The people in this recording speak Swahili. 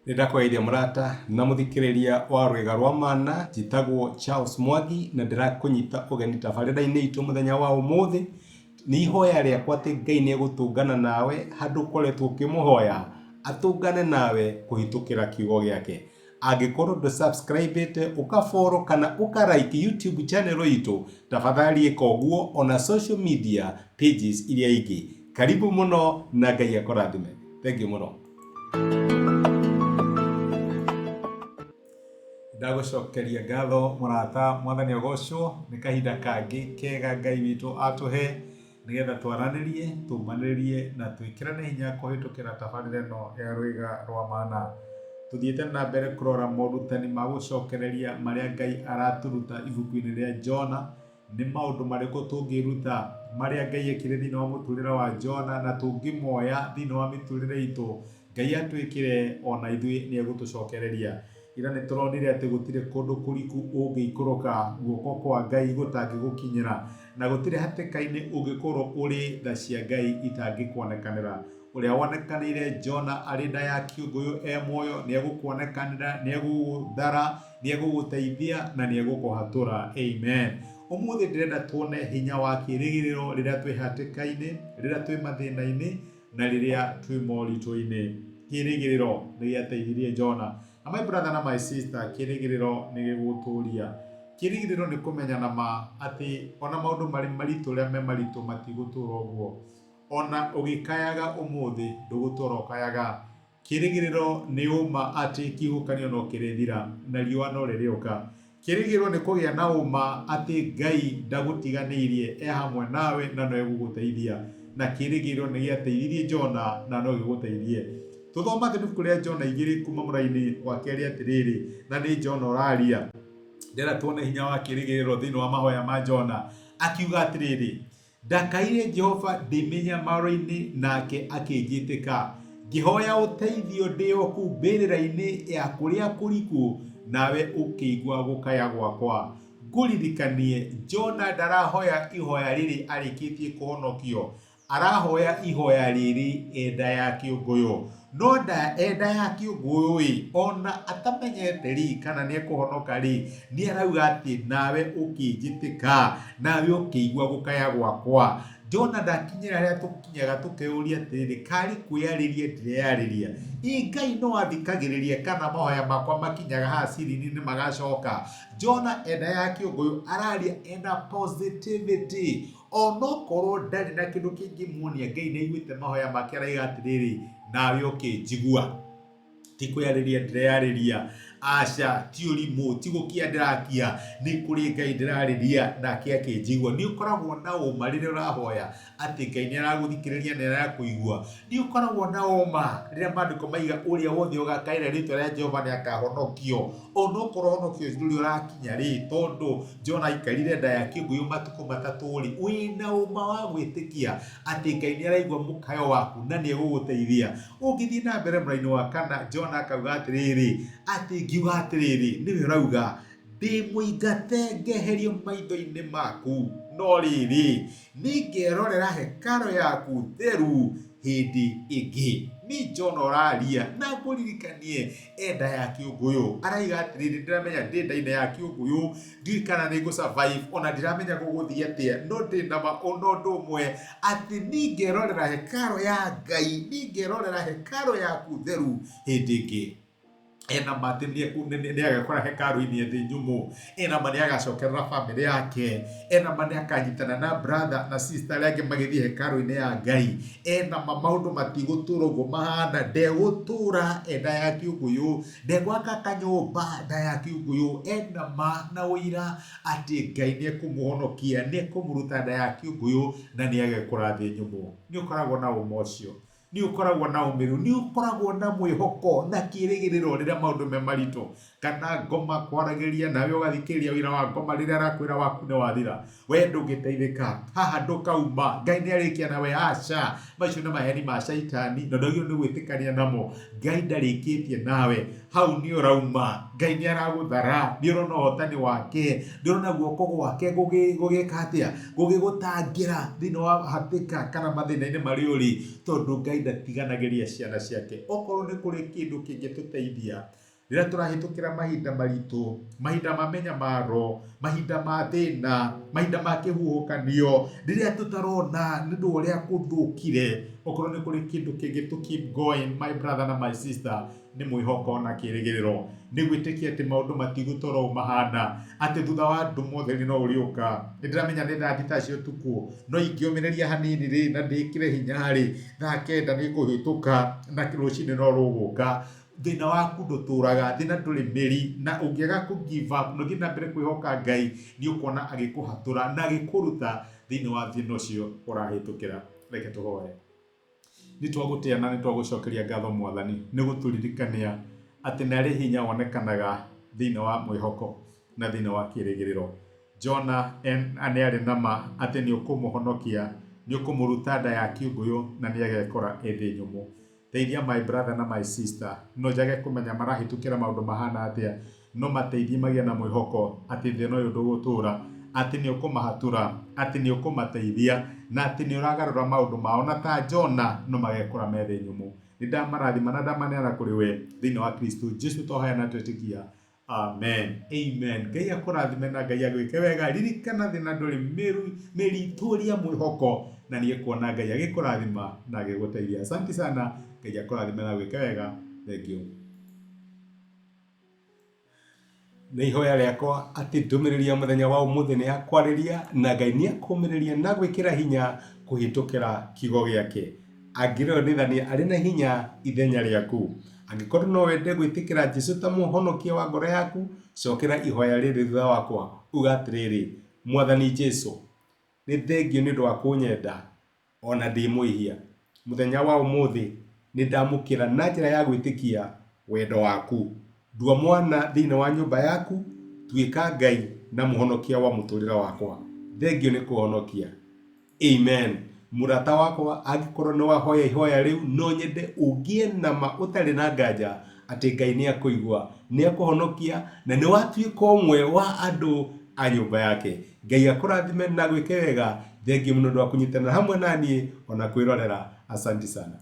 Ndakwaire murata na muthikiriria wa rwega rwa mana jitagwo Charles Mwangi na ndirakunyita ugeni tabarira-ini itu muthenya wa umuthi ni ihoya riakwa ati Ngai ni egutungana nawe handu koretwo ukimuhoya atungane nawe kuhitukira kiugo giake. Angikorwo ndu subscribe ukafollow kana ukarike YouTube channel itu, tafadhali eka uguo ona social media pages iria ingi. Karibu muno na Ngai akurathime. Thank you muno. Ndagucokeria ngatho murata mwathani ogocwo ni kahinda kangi kega Ngai witu atuhe nigetha twaranirie tumaniririe na twikirane hinya kuhitukira tabarira no ya rwega rwa mana. Tuthiete na mbere kurora morutani ma gucokereria maria Ngai araturuta ibuku-ini ria Jona. Ni maundu mariku tungiruta maria Ngai ekire thini wa muturira wa Jona na tungimoya thini wa miturire itu Ngai atwikire ona ithui ni egutucokereria. Ira ni turonire ati gutire kundu kuriku ungiikuruka guoko kwa Ngai gutangigukinyira na gutire hatikaini ungikorwo uri tha cia Ngai itangikwonekanira. Uria wonekanire Jona ari nda ya kiunguyu muoyo ni egukuonekanira, ni eguthara, ni eguguteithia na ni egukuhatura. Amen. Umuthi ndirenda tuone hinya wa kirigiriro riria twi hatikaini, riria twi mathina-ini na riria twi morito-ini. Kirigiriro ni giateithirie Jona. And my brother and my sister, kirigiriro ni giguturia. Kirigiriro ni kumenya nama ati ona maundu mari maritu ria me maritu matigutura uguo. Ona ugikayaga umuthi ndugutura ukayaga. Kirigiriro ni uma ati kihukanio no kirithira na riua no ririuka. Kirigiriro ni kugia na uma ati Ngai ndagutiganirie hamwe nawe na no eguguteithia. Na kirigiriro ni giateithirie Jona na no giguteithie. Tuthoma ibuku ria Jona 2 kuma muraini wa keri atiriri na ni Jona oraria. Ndera tuone hinya wa kirigiriro thini wa mahoya ma Jona. Akiuga atiriri, ndakaire Jehova ndimenya maro-ini nake akinjitika. Ngihoya uteithio ndi o kuu mbirira-ini ya kuria kuriku nawe ukiigua gukaya gwakwa. Nguririkanie Jona ndarahoya ihoya riri arikitie kuhonokio, arahoya ihoya riri enda ya kiunguyu. No enda ya kiunguyu ona atamenyete ri kana ni ekuhonoka ri, ni arauga ati nawe ukinjitika, nawe ukiigua gukaya gwakwa. Jona ndakinyira ria tukinyaga tukeuria atiriri, kari kwiyariria ndireyariria. Ngai no athikagiriria kana mahoya makwa makinyaga hasiri-ini ni magacoka. Jona enda ya kiunguyu araria enda positivity. Onokorwo ndari na kindu kingimuonia Ngai ni aiguite mahoya make araiga atiriri, nawe ukinjigua. Ti kwiyariria ndireyariria, aca ti urimu, ti gukia ndirakia, ni kuri Ngai ndirariria nake akinjigua. Ni ukoragwo na uma riria urahoya ati Ngai ni araguthikiriria na arakuigua. Ni ukoragwo na uma riria maandiko maiga uria wothe ugakaira ritwa ria Jehova ni akahonokio. Onokorwo honokio nduri urakinya ri, tondu Jona aikarire nda ya kiunguyu matuku matatu ri, wina uma wa gwitikia ati Ngai ni araigua mukayo waku na ni eguguteithia. Ungithii na mbere muraini wa kana, Jona akauga atiriri, ati ngiuga atiriri, niwe urauga ndi muingate ngeherio maitho-ini maku, no riri ningerorera hekaro yaku theru hindi ingi. Ni Jona oraria na nguririkanie enda ya kiunguyu. Araiga atiriri, ndiramenya ndi nda-ini ya kiunguyu, ndiui kana ni ngu survive, ona ndiramenya guguthii atia, no ndi na maono ndu umwe ati ningerorera hekaro ya Ngai, ningerorera hekaro yaku theru hindi ingi. Ena mati ni agakora hekaru-ini ethi nyumu, ena mani agacokerera family yake, ena mani akanyitana na brother na sister aria angi magithii hekaru-ini ya Ngai. Ena maundu matigutura uguo mahana, ndegutura enda ya kiunguyu, ndegwaka kanyumba nda ya kiunguyu. Ena ma na uira ati Ngai ni ekumuhonokia, ni ekumuruta nda ya kiunguyu na ni agekora thi nyumu. Ni ukoragwo na uma ucio, ni ukoragwo na umiru, ni ukoragwo na mwĩhoko na kirigiriro riria maundu me maritu, kana ngoma kwaragiria nawe ugathikiriria wira wa ngoma riria arakwira waku ni wathira, we ndungiteithika, haha ndukauma, Ngai ni arikia nawe. Aca macio ni maheni ma shaitani na ndagio ni gwitikania namo. Ngai ndarikitie nawe, hau ni urauma. Ngai ni araguthara, ni urona hotani wake, ni urona guoko gwake gugika atia, gugigutangira thini wa hatika kana mathina-ini mari uri, tondu Ngai ndatiganagĩria ciana ciake. Okorwo nĩ kũrĩ kĩndũ kĩngĩtũteithia rĩrĩa tũrahĩtũkĩra mahinda maritũ, mahinda ma menyamaro, mahinda ma thĩna, mahinda ma kĩhuhũkanio, rĩrĩa tũtarona nĩ ũndũ wa ũrĩa gũthũkire, okorwo nĩ kũrĩ kĩndũ kĩngĩ to keep going, my brother na my sister, nĩ mwĩhoko na kĩĩrĩgĩrĩro. Nĩ gwĩtĩkia atĩ maũndũ matigũtũra o mahana, atĩ thutha wa andũ mothe no ũrĩũka. Nĩndĩramenya nĩ thaa thita cia ũtukũ, no ingĩũmĩrĩria hanini rĩ, na ndĩkĩre hinya rĩ, thaa kenda nĩ ngũhĩtũka na rũciinĩ no rũgũka. Thĩna waku ndũtũraga, thĩna ndũrĩ mĩri, na ũngĩaga kũ give up, no gĩthiĩ na mbere kwĩhoka Ngai, nĩ ũkuona agĩkũhatũra na agĩkũruta thĩinĩ wa thĩna ũcio ũrahĩtũkĩra. Reke tũhoe. Nĩ twagũtĩa na nĩ twagũcokeria ngatho Mwathani nĩ gũtũririkania atĩ nĩ arĩ hinya wonekanaga thĩinĩ wa mwĩhoko na thĩinĩ wa kĩĩrĩgĩrĩro. Jona nĩ arĩ nama atĩ nĩ ũkũmũhonokia, nĩ ũkũmũruta nda ya kĩũngũyũ na nĩ agekora thĩ nyũmũ. Teithia my brother na my sister, no njage kũmenya marahĩtũkĩra maũndũ mahana atĩa, no mateithie magĩe na mwĩhoko atĩ thĩna ũyũ ndũgũtũra, atĩ nĩ ũkũmahatũra, atĩ nĩ ũkũmateithia, na atĩ nĩ ũragarũra maũndũ mao, na ta Jona no magekora me thĩ nyũmũ. Nĩ ndamarathima na ndamaneana kũrĩ we thĩinĩ wa Kristo Jesũ twahoya na twĩtĩkia. Amen. Amen. Ngai akũrathime na Ngai agwĩke wega. Ririkana thĩna ndũrĩ mĩri, tũria mwĩhoko na nĩ ekuona Ngai agĩkũrathima na agĩgũteithia. Asante sana. Ngai akũrathime na agwĩke wega. Thank you. Nĩ ihoya rĩakwa atĩ ndũmĩrĩri ya mũthenya wa ũmũthĩ nĩ yakwarĩria na Ngai nĩ akũmĩrĩria na gwĩkĩra hinya kũhĩtũkĩra kiugo gĩake. Angĩrĩonithania arĩ na hinya ithenya rĩaku. Angĩkorwo no wende gwĩtĩkĩra Jesũ ta mũhonokia wa ngoro yaku, cokera ihoya rĩrĩ thutha wakwa, uga atĩrĩrĩ: Mwathani Jesũ, nĩ thengio nĩ ũndũ wa kũnyenda ona ndĩ mwĩhia. Mũthenya wa ũmũthĩ nĩ ndamũkĩra na njĩra ya gwĩtĩkia wendo waku. Ndua mwana thĩinĩ wa nyũmba yaku, tuĩka Ngai na mũhonokia wa mũtũrĩre wakwa. Thengio nĩ kũhonokia. Amen. Mũrata wakwa, angĩkorwo nĩ wahoya ihoya rĩu, no nyende ũgĩe na ma ũtarĩ na nganja atĩ Ngai nĩ akũigua, nĩ akũhonokia na nĩ watuĩka ũmwe wa andũ a nyũmba yake. Ngai akũrathime na gwĩke wega. Thengio mũno nĩ ũndũ wa kũnyitanĩra hamwe naniĩ ona kwĩrorera. Asante sana.